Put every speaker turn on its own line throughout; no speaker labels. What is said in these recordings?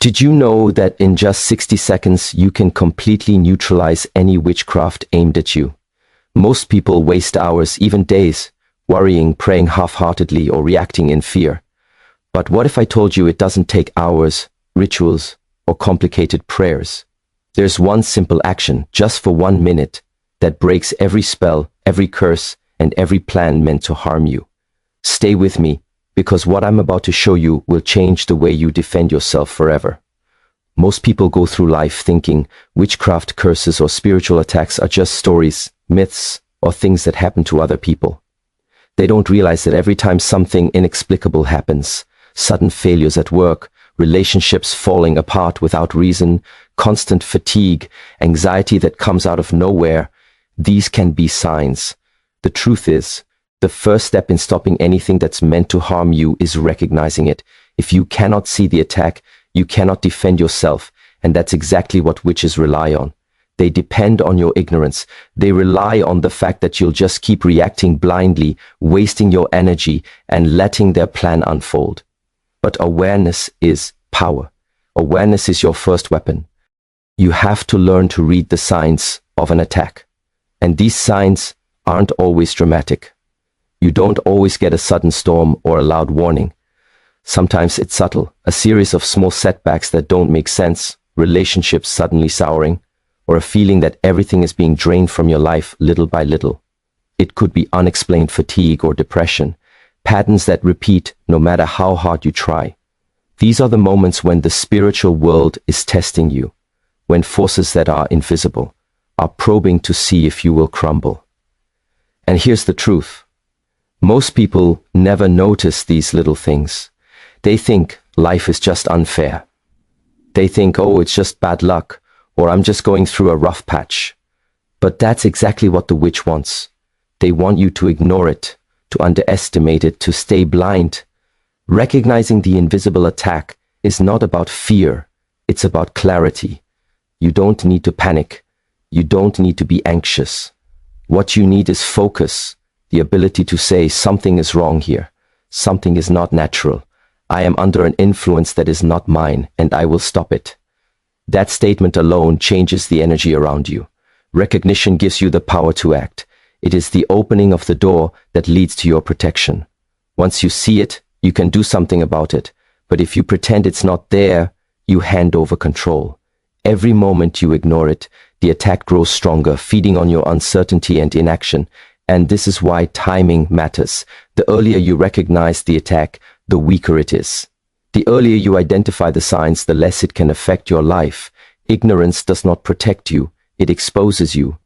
Did you know that in just 60 seconds you can completely neutralize any witchcraft aimed at you? Most people waste hours, even days, worrying, praying half-heartedly, or reacting in fear. But what if I told you it doesn't take hours, rituals, or complicated prayers? There's one simple action, just for 1 minute, that breaks every spell, every curse, and every plan meant to harm you. Stay with me, because what I'm about to show you will change the way you defend yourself forever. Most people go through life thinking witchcraft, curses, or spiritual attacks are just stories, myths, or things that happen to other people. They don't realize that every time something inexplicable happens, sudden failures at work, relationships falling apart without reason, constant fatigue, anxiety that comes out of nowhere, these can be signs. The truth is, the first step in stopping anything that's meant to harm you is recognizing it. If you cannot see the attack, you cannot defend yourself, and that's exactly what witches rely on. They depend on your ignorance. They rely on the fact that you'll just keep reacting blindly, wasting your energy, and letting their plan unfold. But awareness is power. Awareness is your first weapon. You have to learn to read the signs of an attack. And these signs aren't always dramatic. You don't always get a sudden storm or a loud warning. Sometimes it's subtle, a series of small setbacks that don't make sense, relationships suddenly souring, or a feeling that everything is being drained from your life little by little. It could be unexplained fatigue or depression, patterns that repeat no matter how hard you try. These are the moments when the spiritual world is testing you, when forces that are invisible are probing to see if you will crumble. And here's the truth. Most people never notice these little things. They think life is just unfair. They think, oh, it's just bad luck, or I'm just going through a rough patch. But that's exactly what the witch wants. They want you to ignore it, to underestimate it, to stay blind. Recognizing the invisible attack is not about fear, it's about clarity. You don't need to panic. You don't need to be anxious. What you need is focus. The ability to say something is wrong here. Something is not natural. I am under an influence that is not mine, and I will stop it. That statement alone changes the energy around you. Recognition gives you the power to act. It is the opening of the door that leads to your protection. Once you see it, you can do something about it. But if you pretend it's not there, you hand over control. Every moment you ignore it, the attack grows stronger, feeding on your uncertainty and inaction. And this is why timing matters. The earlier you recognize the attack, the weaker it is. The earlier you identify the signs, the less it can affect your life. Ignorance does not protect you, it exposes you.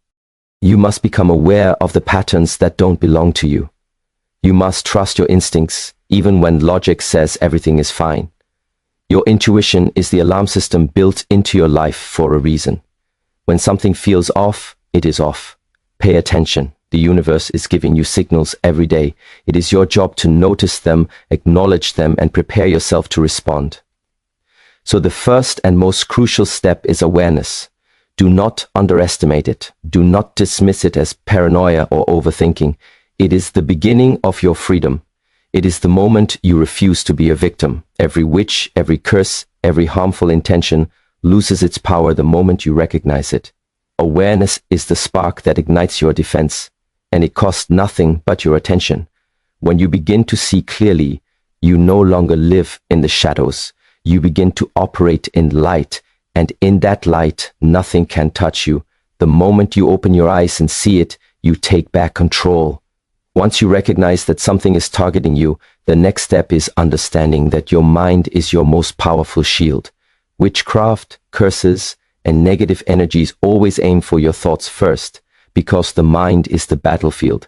You must become aware of the patterns that don't belong to you. You must trust your instincts, even when logic says everything is fine. Your intuition is the alarm system built into your life for a reason. When something feels off, it is off. Pay attention. The universe is giving you signals every day. It is your job to notice them, acknowledge them, and prepare yourself to respond. So the first and most crucial step is awareness. Do not underestimate it. Do not dismiss it as paranoia or overthinking. It is the beginning of your freedom. It is the moment you refuse to be a victim. Every witch, every curse, every harmful intention loses its power the moment you recognize it. Awareness is the spark that ignites your defense. And it costs nothing but your attention. When you begin to see clearly, you no longer live in the shadows. You begin to operate in light, and in that light, nothing can touch you. The moment you open your eyes and see it, you take back control. Once you recognize that something is targeting you, the next step is understanding that your mind is your most powerful shield. Witchcraft, curses, and negative energies always aim for your thoughts first, because the mind is the battlefield.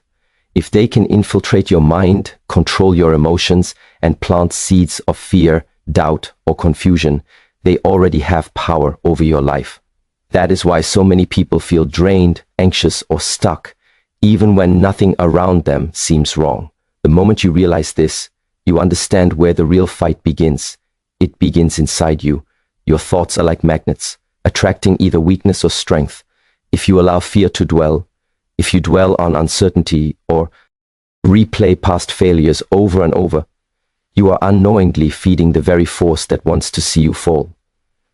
If they can infiltrate your mind, control your emotions, and plant seeds of fear, doubt, or confusion, they already have power over your life. That is why so many people feel drained, anxious, or stuck, even when nothing around them seems wrong. The moment you realize this, you understand where the real fight begins. It begins inside you. Your thoughts are like magnets, attracting either weakness or strength. If you allow fear to dwell, if you dwell on uncertainty or replay past failures over and over, you are unknowingly feeding the very force that wants to see you fall.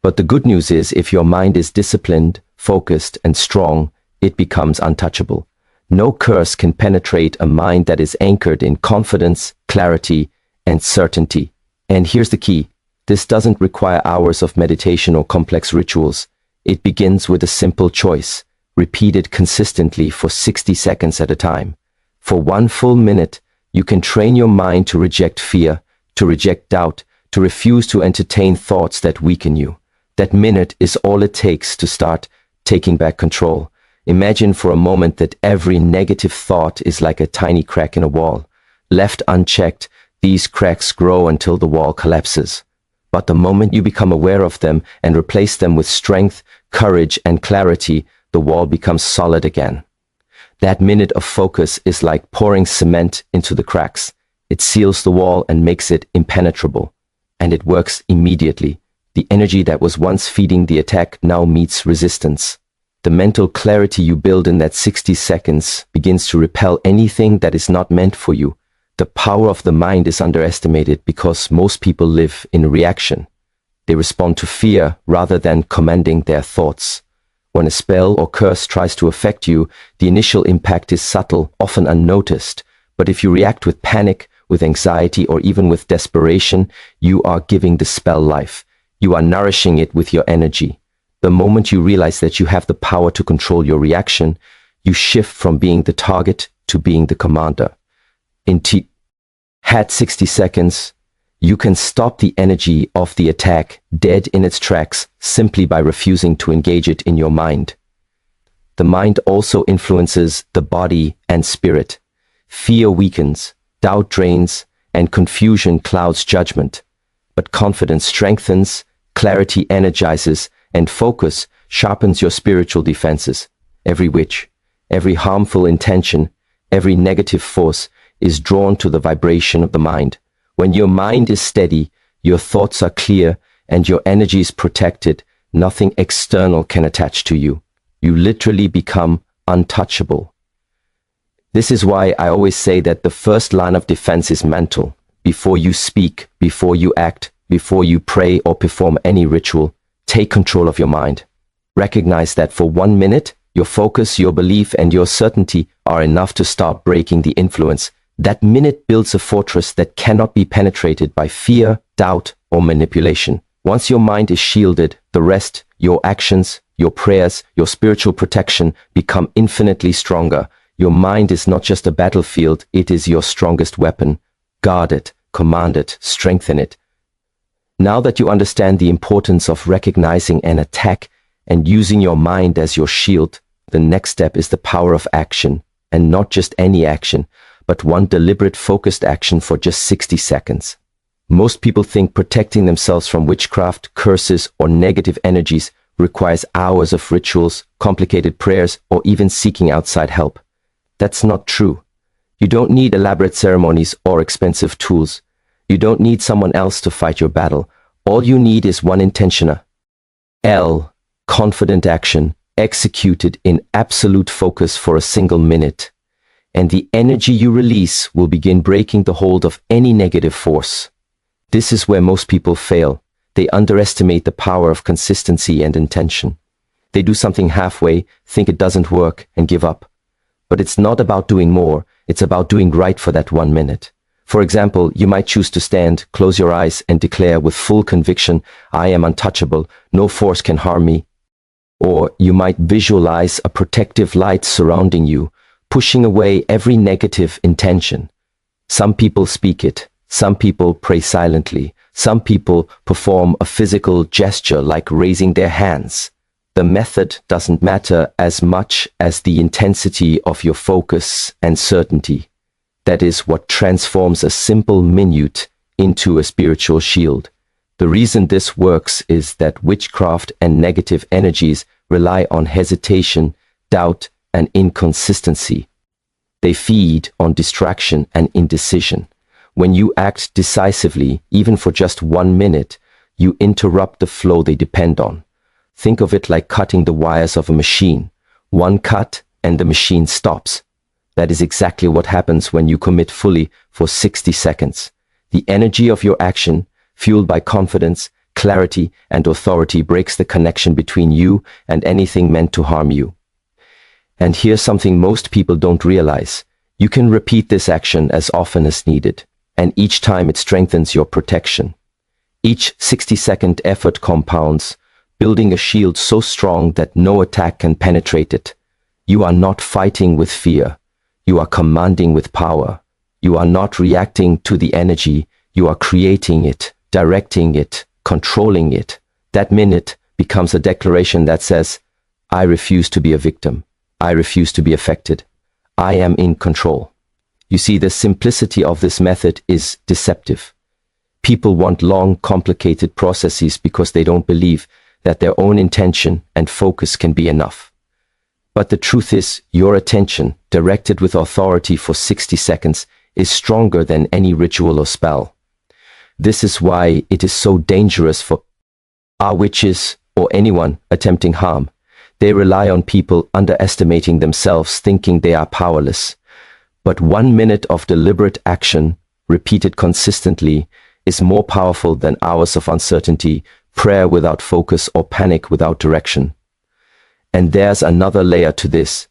But the good news is, if your mind is disciplined, focused, and strong, it becomes untouchable. No curse can penetrate a mind that is anchored in confidence, clarity, and certainty. And here's the key. This doesn't require hours of meditation or complex rituals. It begins with a simple choice, repeated consistently for 60 seconds at a time. For 1 full minute, you can train your mind to reject fear, to reject doubt, to refuse to entertain thoughts that weaken you. That minute is all it takes to start taking back control. Imagine for a moment that every negative thought is like a tiny crack in a wall. Left unchecked, these cracks grow until the wall collapses. But the moment you become aware of them and replace them with strength, courage, and clarity, the wall becomes solid again. That minute of focus is like pouring cement into the cracks. It seals the wall and makes it impenetrable. And it works immediately. The energy that was once feeding the attack now meets resistance. The mental clarity you build in that 60 seconds begins to repel anything that is not meant for you. The power of the mind is underestimated because most people live in reaction. They respond to fear rather than commanding their thoughts. When a spell or curse tries to affect you, the initial impact is subtle, often unnoticed. But if you react with panic, with anxiety, or even with desperation, you are giving the spell life. You are nourishing it with your energy. The moment you realize that you have the power to control your reaction, you shift from being the target to being the commander. Had 60 seconds, you can stop the energy of the attack dead in its tracks simply by refusing to engage it in your mind. The mind also influences the body and spirit. Fear weakens, doubt drains, and confusion clouds judgment. But confidence strengthens, clarity energizes, and focus sharpens your spiritual defenses. Every witch, every harmful intention, every negative force is drawn to the vibration of the mind. When your mind is steady, your thoughts are clear, and your energy is protected, nothing external can attach to you. You literally become untouchable. This is why I always say that the first line of defense is mental. Before you speak, before you act, before you pray or perform any ritual, take control of your mind. Recognize that for 1 minute, your focus, your belief, and your certainty are enough to start breaking the influence. That minute builds a fortress that cannot be penetrated by fear, doubt, or manipulation. Once your mind is shielded, the rest, your actions, your prayers, your spiritual protection, become infinitely stronger. Your mind is not just a battlefield, it is your strongest weapon. Guard it, command it, strengthen it. Now that you understand the importance of recognizing an attack and using your mind as your shield, the next step is the power of action, and not just any action, but one deliberate, focused action for just 60 seconds. Most people think protecting themselves from witchcraft, curses, or negative energies requires hours of rituals, complicated prayers, or even seeking outside help. That's not true. You don't need elaborate ceremonies or expensive tools. You don't need someone else to fight your battle. All you need is one intention. Confident action, executed in absolute focus for a single minute. And the energy you release will begin breaking the hold of any negative force. This is where most people fail. They underestimate the power of consistency and intention. They do something halfway, think it doesn't work, and give up. But it's not about doing more, it's about doing right for that 1 minute. For example, you might choose to stand, close your eyes, and declare with full conviction, I am untouchable, no force can harm me. Or you might visualize a protective light surrounding you, pushing away every negative intention. Some people speak it, some people pray silently, some people perform a physical gesture like raising their hands. The method doesn't matter as much as the intensity of your focus and certainty. That is what transforms a simple minute into a spiritual shield. The reason this works is that witchcraft and negative energies rely on hesitation, doubt, and inconsistency. They feed on distraction and indecision. When you act decisively, even for just 1 minute, you interrupt the flow they depend on. Think of it like cutting the wires of a machine. One cut and the machine stops. That is exactly what happens when you commit fully for 60 seconds. The energy of your action, fueled by confidence, clarity, and authority breaks the connection between you and anything meant to harm you. And here's something most people don't realize. You can repeat this action as often as needed, and each time it strengthens your protection. Each 60-second effort compounds, building a shield so strong that no attack can penetrate it. You are not fighting with fear. You are commanding with power. You are not reacting to the energy. You are creating it, directing it, controlling it. That minute becomes a declaration that says, I refuse to be a victim. I refuse to be affected. I am in control. You see, the simplicity of this method is deceptive. People want long, complicated processes because they don't believe that their own intention and focus can be enough. But the truth is, your attention, directed with authority for 60 seconds, is stronger than any ritual or spell. This is why it is so dangerous for our witches or anyone attempting harm. They rely on people underestimating themselves, thinking they are powerless. But 1 minute of deliberate action, repeated consistently, is more powerful than hours of uncertainty, prayer without focus, or panic without direction. And there's another layer to this.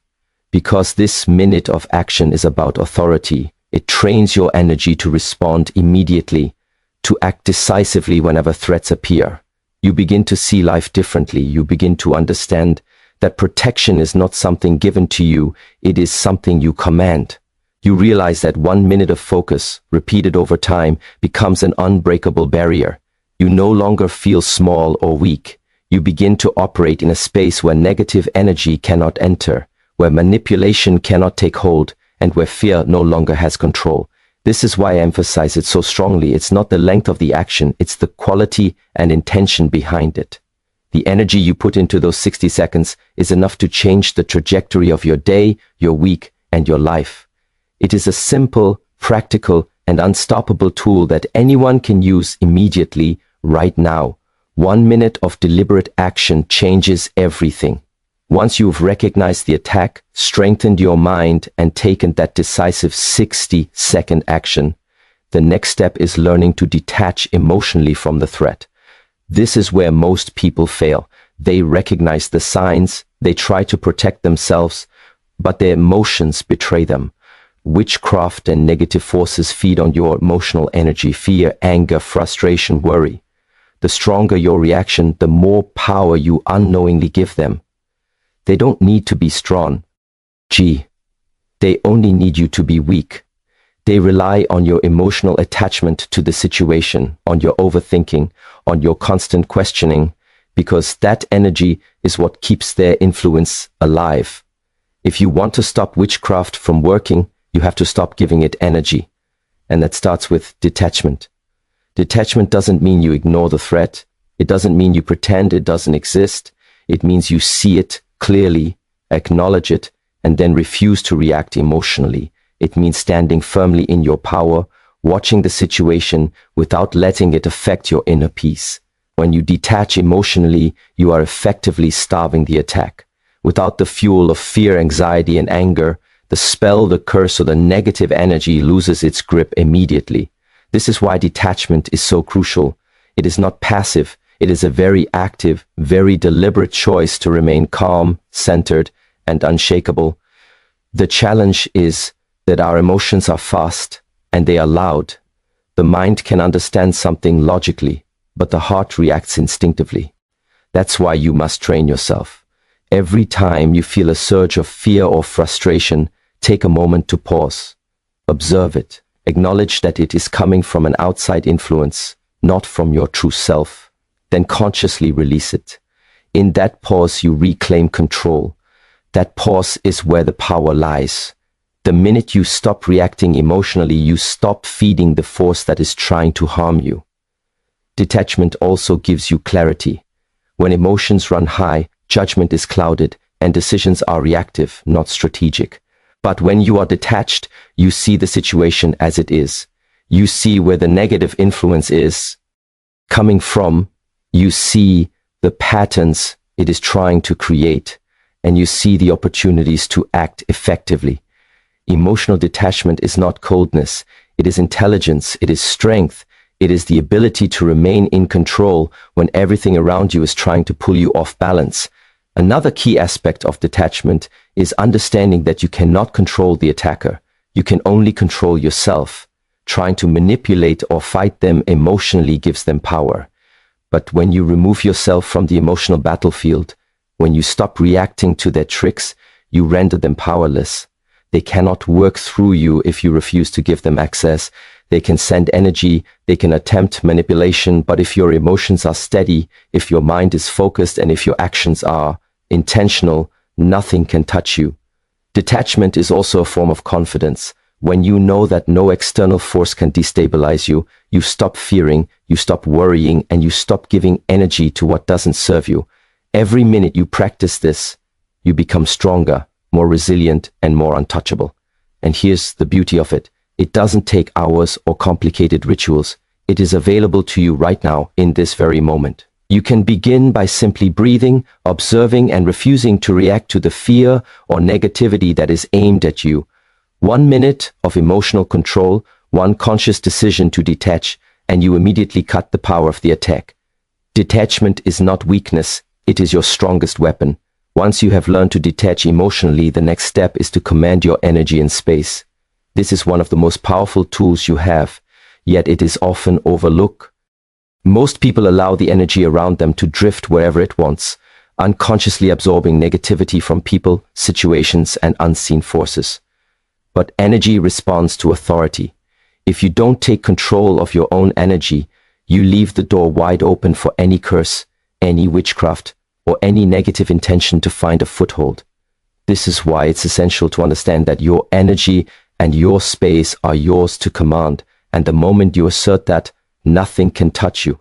Because this minute of action is about authority, it trains your energy to respond immediately, to act decisively whenever threats appear. You begin to see life differently. You begin to understand that protection is not something given to you, it is something you command. You realize that 1 minute of focus, repeated over time, becomes an unbreakable barrier. You no longer feel small or weak. You begin to operate in a space where negative energy cannot enter, where manipulation cannot take hold, and where fear no longer has control. This is why I emphasize it so strongly. It's not the length of the action, it's the quality and intention behind it. The energy you put into those 60 seconds is enough to change the trajectory of your day, your week, and your life. It is a simple, practical, and unstoppable tool that anyone can use immediately, right now. 1 minute of deliberate action changes everything. Once you've recognized the attack, strengthened your mind, and taken that decisive 60-second action, the next step is learning to detach emotionally from the threat. This is where most people fail. They recognize the signs, they try to protect themselves, but their emotions betray them. Witchcraft and negative forces feed on your emotional energy, fear, anger, frustration, worry. The stronger your reaction, the more power you unknowingly give them. They don't need to be strong. They only need you to be weak. They rely on your emotional attachment to the situation, on your overthinking, on your constant questioning, because that energy is what keeps their influence alive. If you want to stop witchcraft from working, you have to stop giving it energy. And that starts with detachment. Detachment doesn't mean you ignore the threat. It doesn't mean you pretend it doesn't exist. It means you see it clearly, acknowledge it, and then refuse to react emotionally. It means standing firmly in your power, watching the situation without letting it affect your inner peace. When you detach emotionally, you are effectively starving the attack. Without the fuel of fear, anxiety, and anger, the spell, the curse, or the negative energy loses its grip immediately. This is why detachment is so crucial. It is not passive. It is a very active, very deliberate choice to remain calm, centered, and unshakable. The challenge is that our emotions are fast and they are loud. The mind can understand something logically, but the heart reacts instinctively. That's why you must train yourself. Every time you feel a surge of fear or frustration, take a moment to pause. Observe it. Acknowledge that it is coming from an outside influence, not from your true self. Then consciously release it. In that pause, you reclaim control. That pause is where the power lies. The minute you stop reacting emotionally, you stop feeding the force that is trying to harm you. Detachment also gives you clarity. When emotions run high, judgment is clouded, and decisions are reactive, not strategic. But when you are detached, you see the situation as it is. You see where the negative influence is coming from. You see the patterns it is trying to create, and you see the opportunities to act effectively. Emotional detachment is not coldness. It is intelligence. It is strength. It is the ability to remain in control when everything around you is trying to pull you off balance. Another key aspect of detachment is understanding that you cannot control the attacker. You can only control yourself. Trying to manipulate or fight them emotionally gives them power. But when you remove yourself from the emotional battlefield, when you stop reacting to their tricks, you render them powerless. They cannot work through you if you refuse to give them access. They can send energy, they can attempt manipulation, but if your emotions are steady, if your mind is focused, and if your actions are intentional, nothing can touch you. Detachment is also a form of confidence. When you know that no external force can destabilize you, you stop fearing, you stop worrying, and you stop giving energy to what doesn't serve you. Every minute you practice this, you become stronger, more resilient, and more untouchable. And here's the beauty of it. It doesn't take hours or complicated rituals. It is available to you right now, in this very moment. You can begin by simply breathing, observing, and refusing to react to the fear or negativity that is aimed at you. 1 minute of emotional control, one conscious decision to detach, and you immediately cut the power of the attack. Detachment is not weakness, it is your strongest weapon. Once you have learned to detach emotionally, the next step is to command your energy in space. This is one of the most powerful tools you have, yet it is often overlooked. Most people allow the energy around them to drift wherever it wants, unconsciously absorbing negativity from people, situations, and unseen forces. But energy responds to authority. If you don't take control of your own energy, you leave the door wide open for any curse, any witchcraft, or any negative intention to find a foothold. This is why it's essential to understand that your energy and your space are yours to command, and the moment you assert that, nothing can touch you.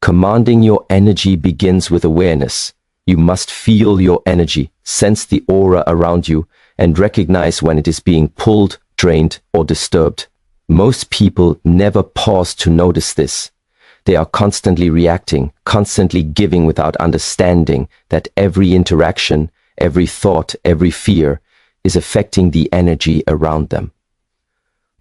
Commanding your energy begins with awareness. You must feel your energy, sense the aura around you, and recognize when it is being pulled, drained, or disturbed. Most people never pause to notice this. They are constantly reacting, constantly giving without understanding that every interaction, every thought, every fear is affecting the energy around them.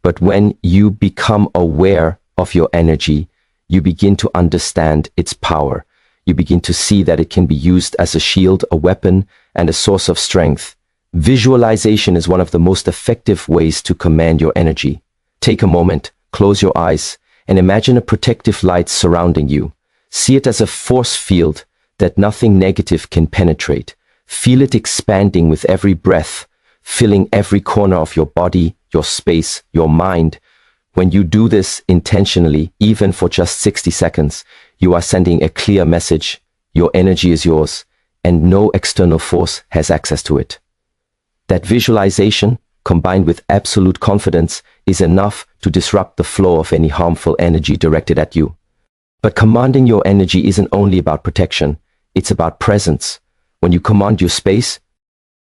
But when you become aware of your energy, you begin to understand its power. You begin to see that it can be used as a shield, a weapon, and a source of strength. Visualization is one of the most effective ways to command your energy. Take a moment, close your eyes, and imagine a protective light surrounding you. See it as a force field that nothing negative can penetrate. Feel it expanding with every breath, filling every corner of your body, your space, your mind. When you do this intentionally, even for just 60 seconds, you are sending a clear message. Your energy is yours, and no external force has access to it. That visualization, combined with absolute confidence, is enough to disrupt the flow of any harmful energy directed at you. But commanding your energy isn't only about protection, it's about presence. When you command your space,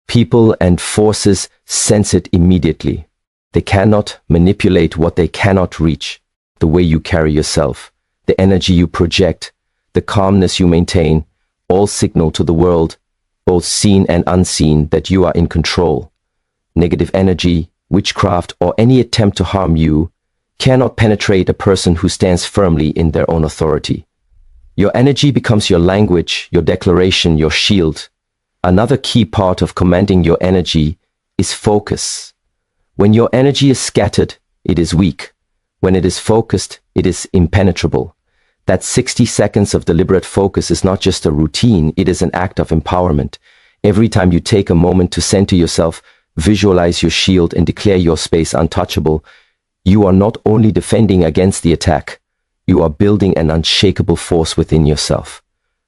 people and forces sense it immediately. They cannot manipulate what they cannot reach. The way you carry yourself, the energy you project, the calmness you maintain, all signal to the world, both seen and unseen, that you are in control. Negative energy, witchcraft, or any attempt to harm you cannot penetrate a person who stands firmly in their own authority. Your energy becomes your language, your declaration, your shield. Another key part of commanding your energy is focus. When your energy is scattered, it is weak. When it is focused, it is impenetrable. That 60 seconds of deliberate focus is not just a routine, it is an act of empowerment. Every time you take a moment to center yourself, visualize your shield, and declare your space untouchable, you are not only defending against the attack, you are building an unshakable force within yourself.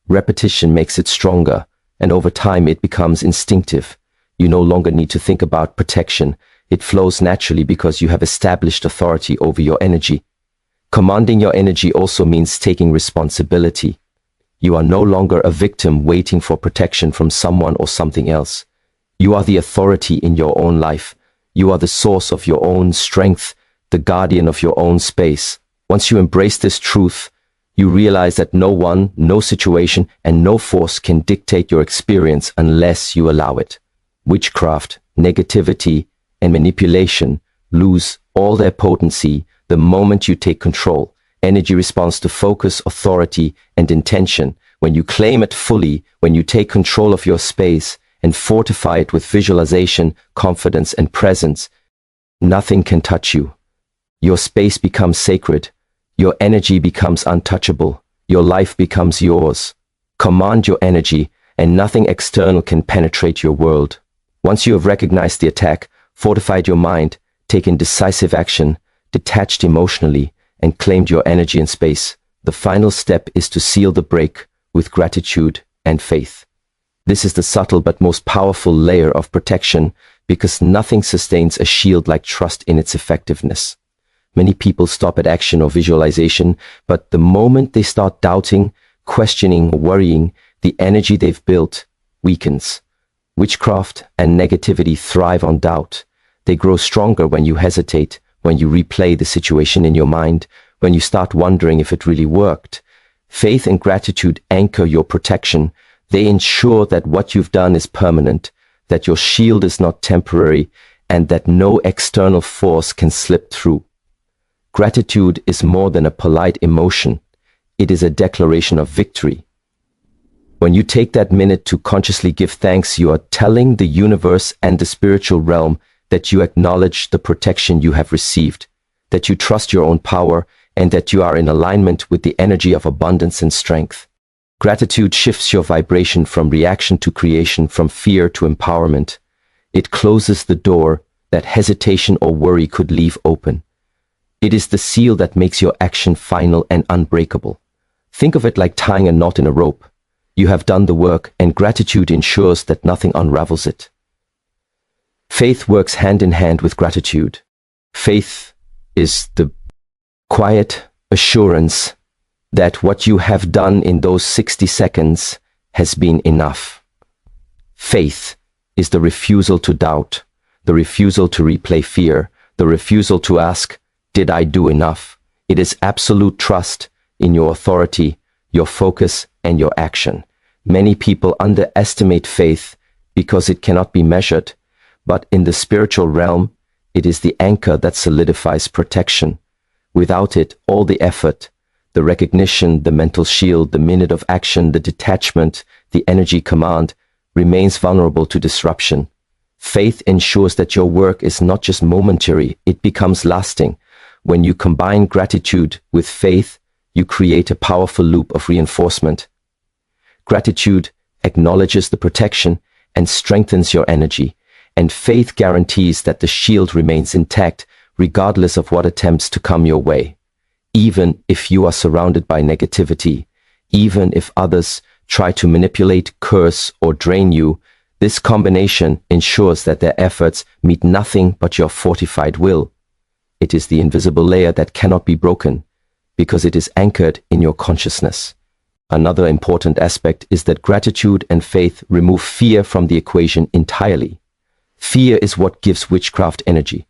Repetition makes it stronger, and over time it becomes instinctive. You no longer need to think about protection. It flows naturally because you have established authority over your energy. Commanding your energy also means taking responsibility. You are no longer a victim waiting for protection from someone or something else. You are the authority in your own life. You are the source of your own strength, the guardian of your own space. Once you embrace this truth, you realize that no one, no situation, and no force can dictate your experience unless you allow it. Witchcraft, negativity, and manipulation lose all their potency the moment you take control. Energy responds to focus, authority, and intention. When you claim it fully, when you take control of your space and fortify it with visualization, confidence, and presence, nothing can touch you. Your space becomes sacred. Your energy becomes untouchable. Your life becomes yours. Command your energy, and nothing external can penetrate your world. Once you have recognized the attack, fortified your mind, taken decisive action, detached emotionally, and claimed your energy and space, the final step is to seal the break with gratitude and faith. This is the subtle but most powerful layer of protection, because nothing sustains a shield like trust in its effectiveness. Many people stop at action or visualization, but the moment they start doubting, questioning, or worrying, the energy they've built weakens. Witchcraft and negativity thrive on doubt. They grow stronger when you hesitate, when you replay the situation in your mind, when you start wondering if it really worked. Faith and gratitude anchor your protection. They ensure that what you've done is permanent, that your shield is not temporary, and that no external force can slip through. Gratitude is more than a polite emotion. It is a declaration of victory. When you take that minute to consciously give thanks, you are telling the universe and the spiritual realm that you acknowledge the protection you have received, that you trust your own power, and that you are in alignment with the energy of abundance and strength. Gratitude shifts your vibration from reaction to creation, from fear to empowerment. It closes the door that hesitation or worry could leave open. It is the seal that makes your action final and unbreakable. Think of it like tying a knot in a rope. You have done the work, and gratitude ensures that nothing unravels it. Faith works hand in hand with gratitude. Faith is the quiet assurance that what you have done in those 60 seconds has been enough. Faith is the refusal to doubt, the refusal to replay fear, the refusal to ask, did I do enough? It is absolute trust in your authority, your focus, and your action. Many people underestimate faith because it cannot be measured, but in the spiritual realm, it is the anchor that solidifies protection. Without it, all the effort, the recognition, the mental shield, the minute of action, the detachment, the energy command, remains vulnerable to disruption. Faith ensures that your work is not just momentary, it becomes lasting. When you combine gratitude with faith, you create a powerful loop of reinforcement. Gratitude acknowledges the protection and strengthens your energy, and faith guarantees that the shield remains intact regardless of what attempts to come your way. Even if you are surrounded by negativity, even if others try to manipulate, curse, or drain you, this combination ensures that their efforts meet nothing but your fortified will. It is the invisible layer that cannot be broken, because it is anchored in your consciousness. Another important aspect is that gratitude and faith remove fear from the equation entirely. Fear is what gives witchcraft energy.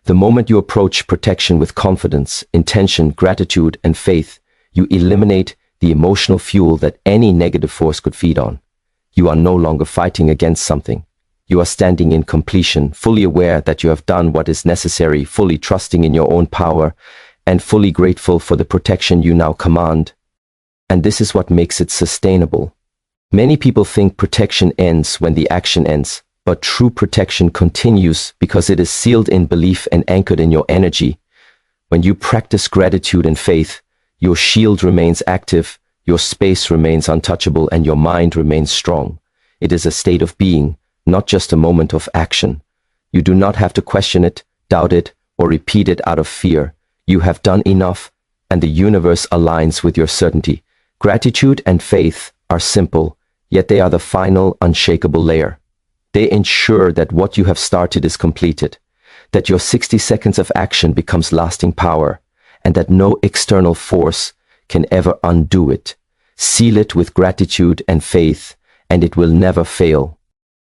The moment you approach protection with confidence, intention, gratitude, and faith, you eliminate the emotional fuel that any negative force could feed on. You are no longer fighting against something. You are standing in completion, fully aware that you have done what is necessary, fully trusting in your own power, and fully grateful for the protection you now command. And this is what makes it sustainable. Many people think protection ends when the action ends, but true protection continues because it is sealed in belief and anchored in your energy. When you practice gratitude and faith, your shield remains active, your space remains untouchable, and your mind remains strong. It is a state of being, not just a moment of action. You do not have to question it, doubt it, or repeat it out of fear. You have done enough, and the universe aligns with your certainty. Gratitude and faith are simple, yet they are the final, unshakable layer. They ensure that what you have started is completed, that your 60 seconds of action becomes lasting power, and that no external force can ever undo it. Seal it with gratitude and faith, and it will never fail.